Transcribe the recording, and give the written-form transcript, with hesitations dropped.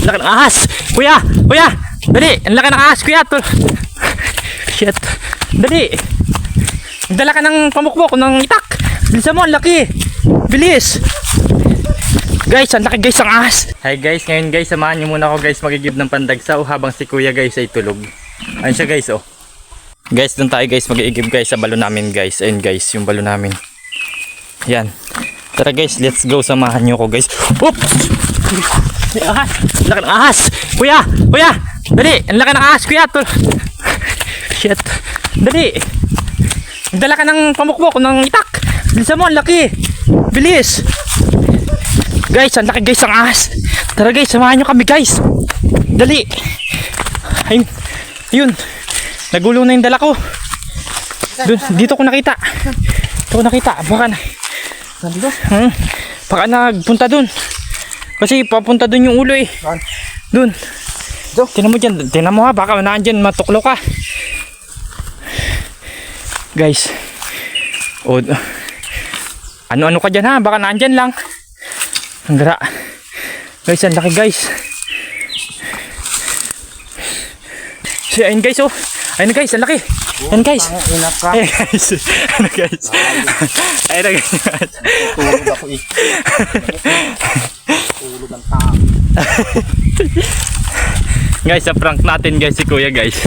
laki ng ahas. Kuya, kuya, dali. Ang laki ng ahas, kuya. Shit. Dali. Dala ka ng pamukbok, ng itak. Bilisan mo, ang laki. Bilis. Guys, ang laki guys ang ahas. Hi guys, ngayon guys, samahan niyo muna ako guys magigib ng pandagsaw habang si kuya guys ay tulog. Ayun siya guys, oh. Guys, doon tayo guys mag-iigib guys sa balon namin guys. Ayun guys, yung balon namin. Yan. Tara guys, let's go. Samahan niyo ako guys. Oops! Ahas! Laki ng ahas! Kuya! Kuya! Dali! Ang laki ng ahas, kuya! Shit! Dali! Dala ka ng pamukbok, ng itak! Bilisan mo, ang laki! Bilis! Guys, ang laki guys ang ahas! Tara guys, samahan nyo kami guys! Dali! Ayun! Ayun! Nagulong na yung dala ko! Dito ko nakita! Dito ko nakita! Baka na! Baka nagpunta dun! Kasi papunta dun yung ulo eh! Dun! Tinan mo dyan! Tinan mo ha! Baka nandyan matuklo ka! Guys! Oh, ano-ano ka dyan ha? Baka nandyan lang! Ang gara! Guys, ang laki guys! So, ayun guys oh! Ayun guys, ang laki! Ayun guys! Ayun guys! Ayun guys! Ayun guys! Tulog ako eh. Tulog ang tao. Guys, sa prank natin guys si kuya guys.